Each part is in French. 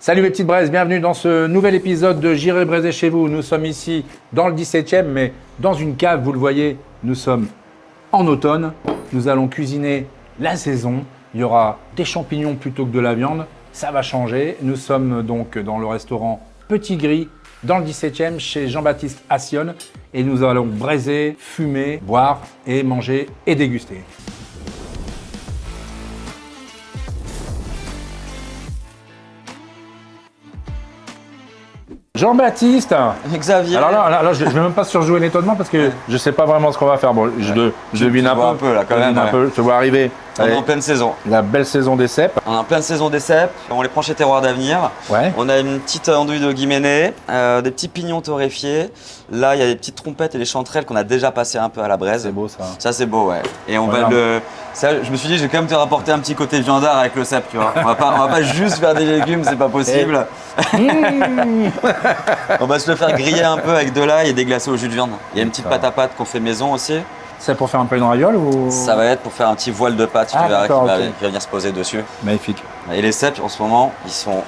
Salut mes petites braises, bienvenue dans ce nouvel épisode de J'irai braiser chez vous. Nous sommes ici dans le 17e, mais dans une cave, vous le voyez, nous sommes en automne. Nous allons cuisiner la saison. Il y aura des champignons plutôt que de la viande. Ça va changer. Nous sommes donc dans le restaurant Petit Gris, dans le 17e, chez Jean-Baptiste Assionne. Et nous allons braiser, fumer, boire et manger et déguster. Jean-Baptiste. Xavier. Alors là, je ne vais même pas surjouer l'étonnement parce que je ne sais pas vraiment ce qu'on va faire. Bon, je devine un peu là quand même. Je te vois arriver. On est en pleine saison. La belle saison des cèpes. On est en pleine saison des cèpes. On les prend chez Terroir d'Avenir. Ouais. On a une petite andouille de guiménée, des petits pignons torréfiés. Là, il y a des petites trompettes et des chanterelles qu'on a déjà passées un peu à la braise. C'est beau ça. Ça, c'est beau, ouais. Et on voilà. va le. Ça, je me suis dit, je vais quand même te rapporter un petit côté viandard avec le cèpe, tu vois. On va pas juste faire des légumes, c'est pas possible. On va se le faire griller un peu avec de l'ail et déglacer au jus de viande. Il y a une petite pâte à pâte qu'on fait maison aussi. C'est pour faire un peu une raviole ou... Ça va être pour faire un petit voile de pâte, tu verras, qui va venir se poser dessus. Magnifique. Et les cèpes, en ce moment, ils sont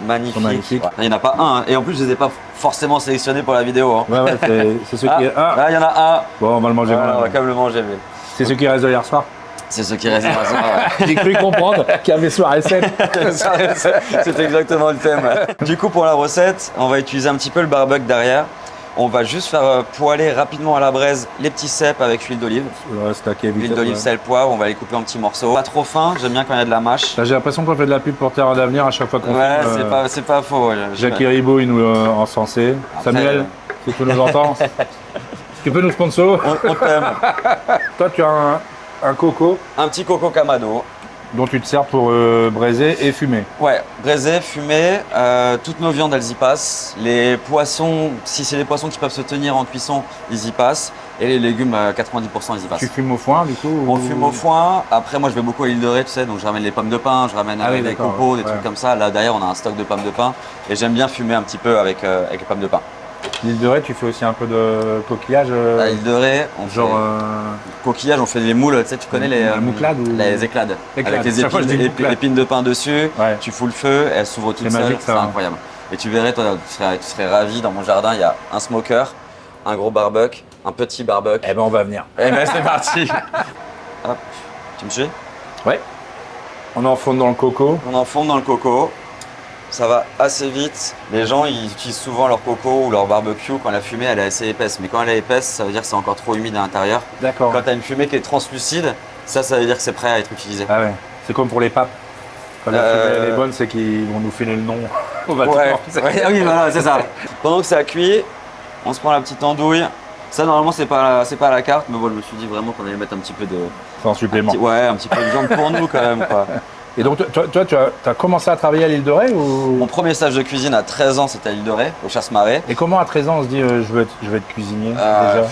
magnifiques. Magnifiques. Ouais. Il n'y en a pas un, hein. Et en plus, je ne les ai pas forcément sélectionnés pour la vidéo. Hein. Ouais, c'est ce qui est... Là, il y en a un. Bon, on va le manger. Voilà, on va quand même le manger. Mais... C'est ce qui reste de hier soir. C'est ce qui reste de soir. Ouais. J'ai cru comprendre qu'il y avait soirée 7. C'est exactement le thème. Du coup, pour la recette, on va utiliser un petit peu le barbecue derrière. On va juste faire poêler rapidement à la braise les petits cèpes avec huile d'olive. Huile d'olive, sel, poivre, on va les couper en petits morceaux. Pas trop fin, j'aime bien quand il y a de la mâche. J'ai l'impression qu'on fait de la pub pour Terre d'avenir à chaque fois qu'on ouais, filme. c'est pas faux. Ouais. Jackie Ribot, il nous encensé. Samuel, si tu nous entends, tu peux nous sponsor. On t'aime. Toi, tu as un coco. Un petit coco Kamado. Dont tu te sers pour braiser et fumer. Ouais, braiser, fumer, toutes nos viandes elles y passent. Les poissons, si c'est des poissons qui peuvent se tenir en cuisson, ils y passent. Et les légumes, 90% ils y passent. Tu fumes au foin du coup On fume au foin. Après, moi je vais beaucoup à l'île de Ré, tu sais, donc je ramène les pommes de pin, je ramène des copeaux, des trucs comme ça. Là derrière, on a un stock de pommes de pin. Et j'aime bien fumer un petit peu avec les pommes de pin. L'île de Ré, tu fais aussi un peu de coquillage À l'île de Ré, on fait coquillage, on fait les moules, tu sais, tu connais les mouclades ou... les éclades. Avec les épines de pain dessus, ouais. Tu fous le feu, elles s'ouvrent toutes seules, c'est incroyable. Et tu verrais, toi, tu serais ravi, dans mon jardin, il y a un smoker, un gros barbecue, un petit barbecue. Eh ben on va venir. Eh ben c'est parti. Hop, tu me suis? Ouais. On enfonce dans le coco. On enfonce dans le coco. Ça va assez vite. Les gens ils utilisent souvent leur coco ou leur barbecue quand la fumée elle est assez épaisse. Mais quand elle est épaisse, ça veut dire que c'est encore trop humide à l'intérieur. D'accord. Quand tu as une fumée qui est translucide, ça veut dire que c'est prêt à être utilisé. Ah ouais. C'est comme pour les papes. Quand la fumée elle est bonne, c'est qu'ils vont nous filer le nom. On va ouais, oui, voilà, c'est ça. Pendant que ça cuit, on se prend la petite andouille. Ça normalement c'est pas à la carte, mais bon, je me suis dit vraiment qu'on allait mettre un petit peu de. C'est en supplément. Un petit peu de viande pour nous quand même, quoi. Et donc, toi, tu as commencé à travailler à l'île de Ré ou... Mon premier stage de cuisine à 13 ans, c'était à l'île de Ré, au Chasse-Marée. Et comment à 13 ans on se dit je veux être cuisinier déjà?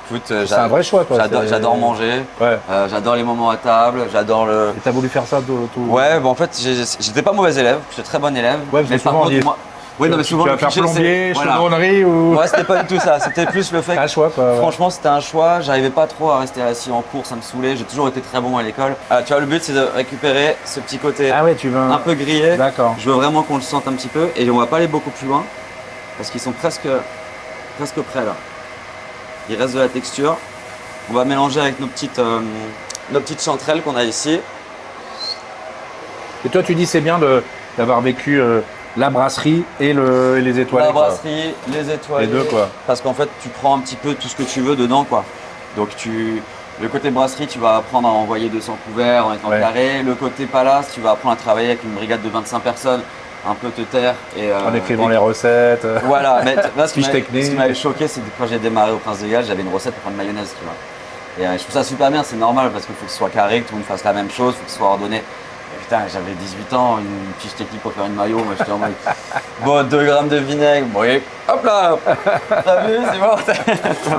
Écoute, c'est un vrai choix, toi. J'adore manger, ouais. J'adore les moments à table, j'adore le... Et t'as voulu faire ça tout... Ouais, bon, en fait, j'étais pas mauvais élève, j'étais très bon élève. Ouais, mais par contre, moi... Oui, non, mais souvent, tu vas faire plombier, chaudronnerie ou... Ouais, c'était pas du tout ça. C'était plus le fait que... un choix, quoi. Franchement, c'était un choix. J'arrivais pas trop à rester assis en cours, ça me saoulait. J'ai toujours été très bon à l'école. Tu vois, le but, c'est de récupérer ce petit côté un peu grillé. D'accord. Je veux vraiment qu'on le sente un petit peu. Et on va pas aller beaucoup plus loin parce qu'ils sont presque prêts, là. Il reste de la texture. On va mélanger avec nos petites chanterelles qu'on a ici. Et toi, tu dis c'est bien d'avoir vécu... la brasserie et les étoiles. La brasserie, les étoiles. Les deux, quoi. Parce qu'en fait, tu prends un petit peu tout ce que tu veux dedans, quoi. Donc, le côté brasserie, tu vas apprendre à envoyer 200 couverts en étant carré. Le côté palace, tu vas apprendre à travailler avec une brigade de 25 personnes, un peu te taire. En écrivant les recettes. Voilà. Mais là, ce qui m'avait choqué, c'est que quand j'ai démarré au Prince de Galles, j'avais une recette pour faire de mayonnaise, tu vois. Et je trouve ça super bien, c'est normal parce qu'il faut que ce soit carré, que tout le monde fasse la même chose, il faut que ce soit ordonné. Putain, j'avais 18 ans, une fiche technique pour faire une maillot, moi j'étais en mode bon, 2 grammes de vinaigre, bon, et hop là, t'as vu, c'est bon.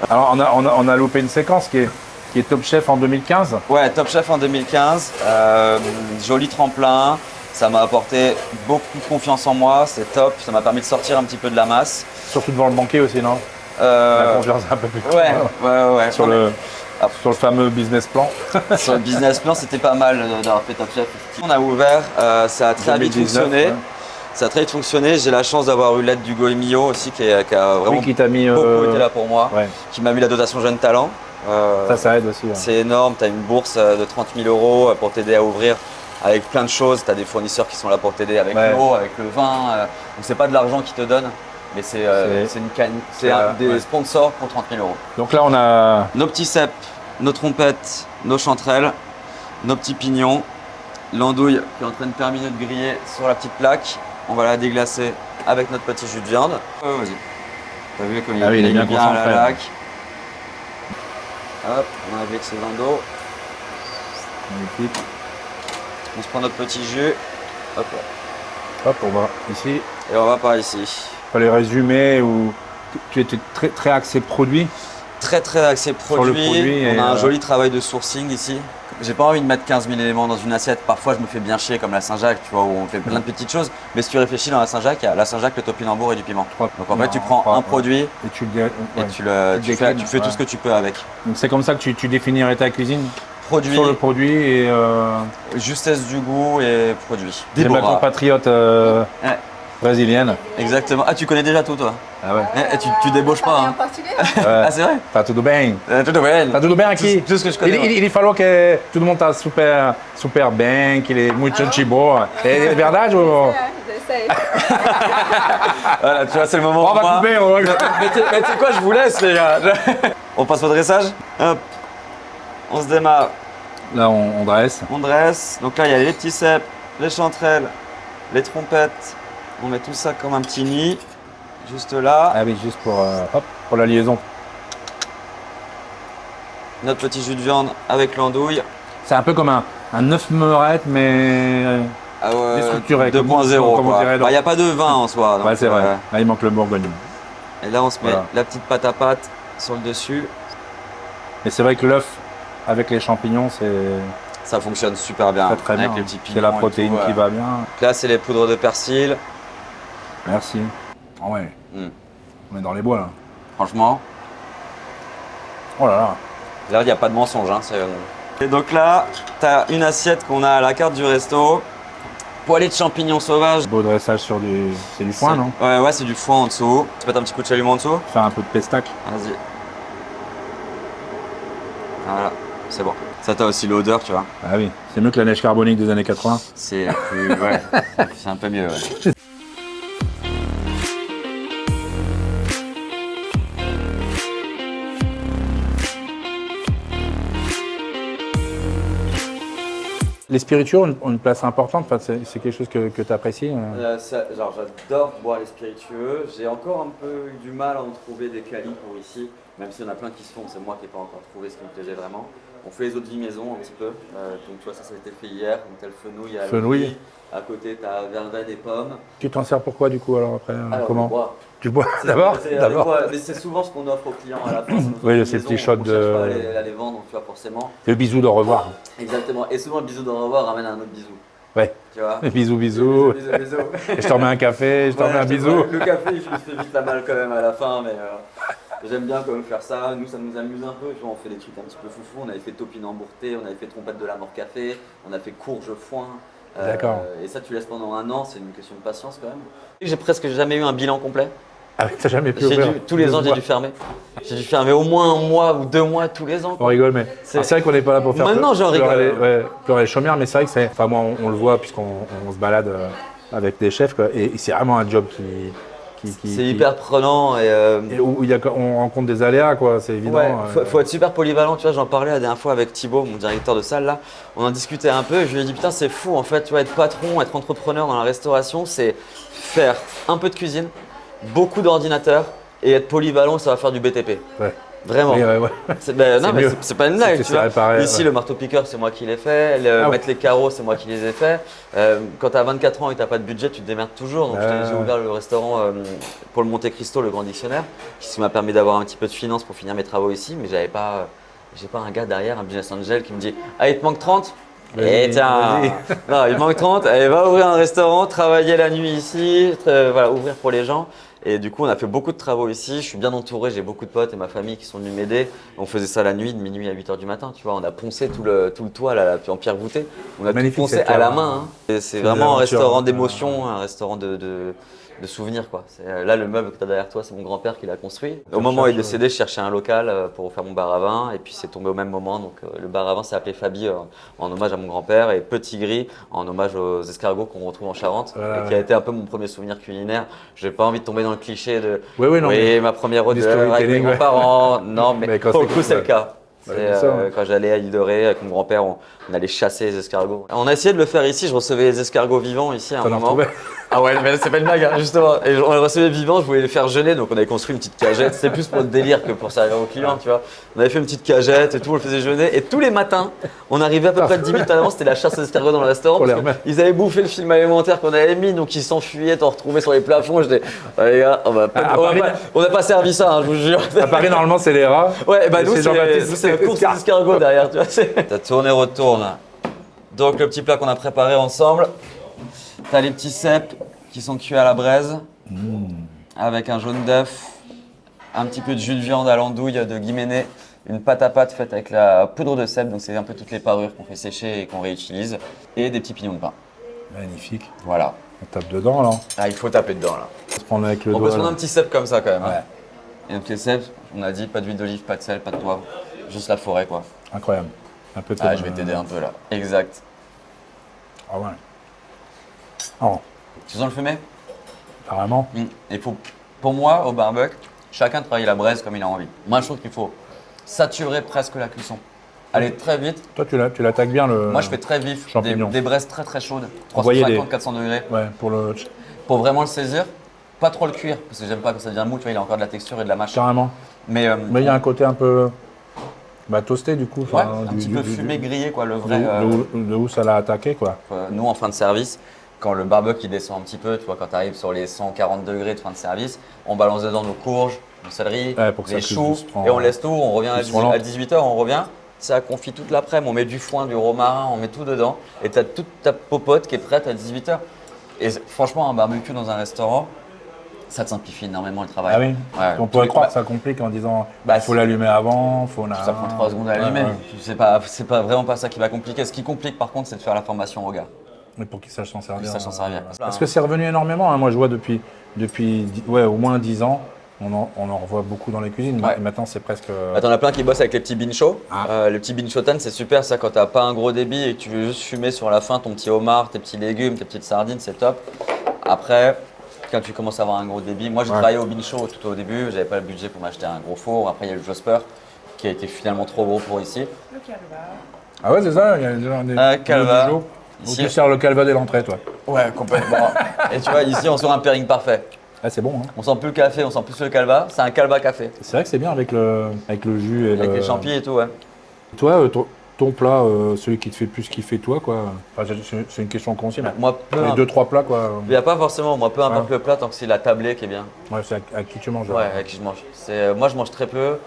Alors on a loupé une séquence qui est Top Chef en 2015. Ouais, Top Chef en 2015, joli tremplin, ça m'a apporté beaucoup de confiance en moi, c'est top, ça m'a permis de sortir un petit peu de la masse. Surtout devant le banquet aussi, non? La confiance un peu plus. Ouais. Sur le fameux business plan. Sur le business plan, c'était pas mal d'avoir fait Top Chef. On a ouvert, ça a très vite 2019, fonctionné. ouais. Ça a très vite fonctionné. J'ai la chance d'avoir eu l'aide d'Hugo Emilio aussi, qui a vraiment Oui, qui t'a mis. beaucoup été là pour moi, Ouais. qui m'a mis la dotation jeune talent. Ça aide aussi. Ouais. C'est énorme, tu as une bourse de 30 000 € pour t'aider à ouvrir avec plein de choses. Tu as des fournisseurs qui sont là pour t'aider avec l'eau, avec le vin. Donc c'est pas de l'argent qu'ils te donnent, mais c'est des sponsors pour 30 000 €. Donc là, on a. Nos petits cèpes, nos trompettes, nos chanterelles, nos petits pignons, l'andouille qui est en train de terminer de griller sur la petite plaque. On va la déglacer avec notre petit jus de viande. Vas-y. T'as vu comme il il est bien à concentré. la laque. Hop, on a avec ses vins d'eau. Magnifique. On se prend notre petit jus. Hop là. Hop, on va ici. Et on va par ici. Pas les résumer où tu étais très, très axé produit. Très axé Sur le produit. produit On et, a un joli travail de sourcing ici. J'ai pas envie de mettre 15 000 éléments dans une assiette. Parfois, je me fais bien chier comme la Saint-Jacques, tu vois, où on fait plein de petites choses. Mais si tu réfléchis dans la Saint-Jacques, il y a la Saint-Jacques, le topinambour et du piment. Donc en fait, tu prends un produit Et tu le et tu fais tout ce que tu peux avec. Donc c'est comme ça que tu définirais ta cuisine Produit, sur le produit et justesse du goût et produit. j'aime ma compatriote Ouais. brésilienne. Exactement. Ah, tu connais déjà tout, toi. Ah ouais. Tu débauches pas. En Hein. portugais? Ah, c'est vrai. Tá tudo bem? Tudo bem. Tá tudo bem aqui? Tout ce que je connais. Ele falou que todo mundo tá super bem, que ele é muito gente boa. É verdade ou... Je sais. Voilà, tu vois, c'est le moment. On où va moi- couper, on va... Mais tu sais quoi, je vous laisse, les gars. On passe au dressage. Hop. On se démarre. Là, on dresse. On dresse. Donc là, il y a les petits cèpes, les chanterelles, les trompettes. On met tout ça comme un petit nid. Juste là. Ah oui, juste pour la liaison. Notre petit jus de viande avec l'andouille. C'est un peu comme un œuf meurette, mais... Ah ouais, Déstructuré, 2.0. comme on quoi. dirait dans- Il n'y a pas de vin en soi. donc, Ouais, c'est vrai. Là, il manque le bourgogne. Et là, on se met Voilà. la petite pâte à pâte sur le dessus. Et c'est vrai que l'œuf avec les champignons, c'est Ça fonctionne super bien. très avec bien. les petits C'est pignons la et protéine tout, qui ouais. va bien. Donc là, c'est les poudres de persil. Merci. Ah ouais, on est dans les bois là. Franchement, Oh là là. là, il n'y a pas de mensonge. Hein, Et donc là, tu as une assiette qu'on a à la carte du resto. Poêlée de champignons sauvages. Beau dressage sur du... C'est du foin, non? Ouais, c'est du foin en dessous. Tu peux mettre un petit coup de chalumeau en dessous. Faire un peu de pestac. Vas-y. Voilà, c'est bon. Ça, t'as aussi l'odeur, tu vois. Ah oui, c'est mieux que la neige carbonique des années 80. C'est plus. Ouais, c'est un peu mieux, ouais. Les spiritueux ont une place importante, enfin, c'est quelque chose que tu apprécies. Genre, j'adore boire les spiritueux. J'ai encore un peu eu du mal à en trouver des qualis pour ici, même s'il y en a plein qui se font. C'est moi qui n'ai pas encore trouvé ce qui me plaisait vraiment. On fait les autres vies maison un petit peu. Donc, tu vois, ça a été fait hier. Donc, t'as le fenouil à Fenouil. l'huile. À côté, t'as verveine et pommes. Tu t'en sers pourquoi du coup alors après Alors, comment on boit. Tu bois d'abord Mais c'est souvent ce qu'on offre aux clients à la fin. Oui, ces petits shots On cherche pas de... à les vendre, donc tu vois, forcément. Le bisou d'au revoir. Exactement. Et souvent, le bisou de revoir ramène un autre bisou. Ouais. Tu vois. Bisous, bisous. Bisous. Et je t'en mets un café, je t'en mets un bisou. Le café, je me fais vite la malle quand même à la fin, mais j'aime bien quand même faire ça. Nous, ça nous amuse un peu. Tu vois, on fait des trucs un petit peu foufou. On avait fait topinambour thé, on avait fait trompette de la mort café, on a fait courge foin. D'accord. Et ça, tu laisses pendant un an, c'est une question de patience quand même. J'ai presque jamais eu un bilan complet. Ah oui, t'as jamais pu ouvrir. Tous les ans, j'ai dû fermer. J'ai dû fermer au moins un mois ou 2 mois tous les ans. On rigole, mais c'est vrai qu'on n'est pas là pour faire Maintenant, j'en rigole. pleurer les chaumières, mais c'est vrai que c'est. Enfin, moi, on le voit puisqu'on se balade avec des chefs, quoi, et c'est vraiment un job c'est hyper prenant et où on rencontre des aléas, quoi. C'est évident. Ouais, faut être super polyvalent. Tu vois, j'en parlais la dernière fois avec Thibaut, mon directeur de salle là. On en discutait un peu. Et je lui ai dit putain, c'est fou en fait. Tu vois, être patron, être entrepreneur dans la restauration, c'est faire un peu de cuisine, beaucoup d'ordinateurs et être polyvalent. Ça va faire du BTP. Ouais. Vraiment. Oui, ouais. Non, mais c'est pas une blague. Tu vois. Réparé, Ici, le marteau-piqueur, c'est moi qui l'ai fait. Mettre les carreaux, c'est moi qui les ai faits. Quand tu as 24 ans et que tu n'as pas de budget, tu te démerdes toujours. Donc, j'ai ouvert le restaurant pour le Monte Cristo, le Grand Dictionnaire, qui m'a permis d'avoir un petit peu de finances pour finir mes travaux ici. Mais j'ai pas un gars derrière, un business angel qui me dit ah, il te manque 30 ? Et tiens, non, il manque 30, allez, va ouvrir un restaurant, travailler la nuit ici, voilà, ouvrir pour les gens. Et du coup, on a fait beaucoup de travaux ici. Je suis bien entouré, j'ai beaucoup de potes et ma famille qui sont venus m'aider. On faisait ça la nuit, de minuit à 8h du matin. Tu vois, on a poncé tout le toit là, en pierre voûtée. On a tout poncé à la main. Hein. C'est vraiment un restaurant d'émotion, un restaurant de souvenirs, quoi. Là, le meuble que tu as derrière toi, c'est mon grand-père qui l'a construit. Au moment où il est décédé, je cherchais un local pour faire mon bar à vin. Et puis, c'est tombé au même moment. Donc, le bar à vin s'est appelé Fabi en hommage à mon grand-père. Et Petit Gris en hommage aux escargots qu'on retrouve en Charente. Voilà, qui a été un peu mon premier souvenir culinaire. Je n'ai pas envie de tomber dans le cliché de ma première odeur avec mes grands-parents. Non, mais pour le coup, c'est le cas. Quand j'allais à l'île de Ré avec mon grand-père, on allait chasser les escargots. On a essayé de le faire ici, je recevais les escargots vivants ici à un moment. Ah ouais, mais c'est pas une blague, hein, justement. Et on les recevait vivants, je voulais les faire jeûner, donc on avait construit une petite cagette. C'était plus pour le délire que pour servir aux clients, tu vois. On avait fait une petite cagette et tout, on le faisait jeûner. Et tous les matins, on arrivait à peu près 10 minutes à l'avance, c'était la chasse aux escargots dans le restaurant. Ils avaient bouffé le film alimentaire qu'on avait mis, donc ils s'enfuyaient, t'en retrouvais sur les plafonds. Je disais, les gars, on n'a pas servi ça, hein, je vous jure. À Paris, normalement, c'est les rats. Ouais, bah nous, c'est la course des escargots derrière, tu vois. T'as tourné, retourne. Donc, le petit plat qu'on a préparé ensemble. T'as les petits cèpes qui sont cuits à la braise avec un jaune d'œuf, un petit peu de jus de viande à l'andouille de Guiménez, une pâte à pâte faite avec la poudre de cèpe, donc c'est un peu toutes les parures qu'on fait sécher et qu'on réutilise, et des petits pignons de pain. Magnifique. Voilà. On tape dedans là. Ah, il faut taper dedans là. On peut se prendre avec le doigt. On peut se prendre un petit cèpe comme ça quand même. Ouais. Hein. Et donc les cèpes, on a dit pas d'huile d'olive, pas de sel, pas de poivre, juste la forêt quoi. Incroyable. Un peu je vais t'aider un peu là. Exact. Ah ouais. Oh. Tu sens le fumet? Carrément. Et pour moi, au barbecue, chacun travaille la braise comme il a envie. Moi, je trouve qu'il faut saturer presque la cuisson. Aller très vite. Toi, tu l'attaques bien le. Moi, je fais très vif. Des braises très très chaudes. 350-400 degrés. Ouais, pour vraiment le saisir. Pas trop le cuire, parce que j'aime pas quand ça devient mou. Tu vois, il a encore de la texture et de la mâche. Carrément. Mais il y a un côté un peu. Toasté du coup. Ouais, un petit peu fumé, grillé, quoi, le vrai. De où ça l'a attaqué, quoi. Nous, en fin de service, quand le barbecue il descend un petit peu, tu vois, quand tu arrives sur les 140 degrés de fin de service, on balance dedans nos courges, nos céleri, les choux, et on laisse tout, on revient à 18h, on revient. Ça confit toute l'après-midi, on met du foin, du romarin, on met tout dedans, et tu as toute ta popote qui est prête à 18h. Et franchement, un barbecue dans un restaurant, ça te simplifie énormément le travail. Ah oui. Ouais, on pourrait croire que ça complique en disant il faut l'allumer avant, ça prend 3 secondes à allumer. C'est pas vraiment pas ça qui va compliquer. Ce qui complique par contre, c'est de faire la formation au gars. Mais pour qu'ils sachent s'en servir. Parce que c'est revenu énormément. Hein. Moi, je vois depuis au moins 10 ans, on en revoit beaucoup dans les cuisines. Ouais. Maintenant, c'est presque. T'en as plein qui bossent avec les petits binchos. Les petits binchotan, c'est super ça quand t'as pas un gros débit et que tu veux juste fumer sur la fin ton petit homard, tes petits légumes, tes petites sardines, c'est top. Après, quand tu commences à avoir un gros débit, moi j'ai travaillé au bincho tout au début, j'avais pas le budget pour m'acheter un gros four. Après, il y a le Josper qui a été finalement trop gros pour ici. Le calva. Ah ouais, c'est ça, il y a des calva. Ici, tu sers le calva dès l'entrée, toi. Ouais, complètement. Et tu vois, ici, on sort un pairing parfait. Ah, c'est bon. Hein. On sent plus le café, on sent plus le calva. C'est un calva café. C'est vrai que c'est bien avec le jus et avec les champignons et tout, ouais. Toi, ton plat, celui qui te fait plus kiffer, toi, quoi. Enfin, c'est une question consciente. Moi, les 2-3 plats, quoi. Il n'y a pas forcément, moi, peu importe le plat, tant que c'est la tablée qui est bien. Ouais, c'est à qui tu manges. Ouais, avec qui je mange. Moi, je mange très peu.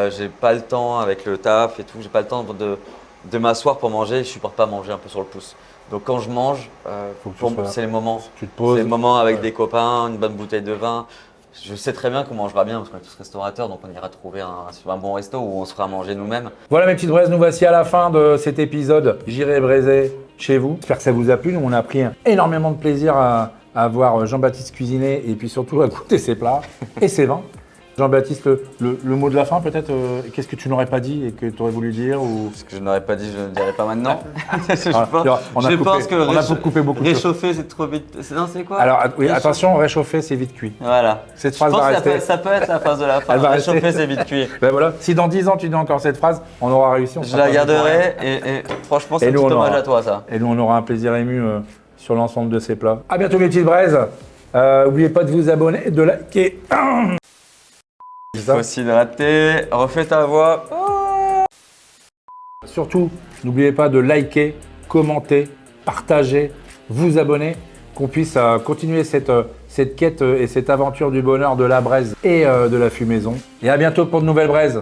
J'ai pas le temps avec le taf et tout. J'ai pas le temps de m'asseoir pour manger. Je supporte pas manger un peu sur le pouce. Donc quand je mange, c'est les moments. Tu te poses. C'est les moments avec des copains, une bonne bouteille de vin. Je sais très bien qu'on mangera bien parce qu'on est tous restaurateurs, donc on ira trouver un bon resto où on se fera manger nous-mêmes. Voilà mes petites braises, nous voici à la fin de cet épisode J'irai braiser chez vous. J'espère que ça vous a plu. Nous, on a pris énormément de plaisir à voir Jean-Baptiste cuisiner et puis surtout à goûter ses plats et ses vins. Jean-Baptiste, le mot de la fin peut-être, qu'est-ce que tu n'aurais pas dit et que tu aurais voulu dire ou... Ce que je n'aurais pas dit, je ne le dirai pas maintenant. Je pense que coupé beaucoup réchauffer, c'est trop vite. Non, c'est quoi? Alors oui, attention, réchauffer, c'est vite cuit. Voilà. Cette phrase va rester. Ça peut être la phrase de la fin. Réchauffer, c'est vite cuit. Ben voilà. Si dans 10 ans tu dis encore cette phrase, on aura réussi. Je la garderai et franchement, c'est un petit hommage à toi ça. Et nous, on aura un plaisir ému sur l'ensemble de ces plats. À bientôt mes petites braises. N'oubliez pas de vous abonner, de liker. Il faut aussi hydrater, refais ta voix. Surtout, n'oubliez pas de liker, commenter, partager, vous abonner, qu'on puisse continuer cette quête et cette aventure du bonheur de la braise et de la fumaison. Et à bientôt pour de nouvelles braises.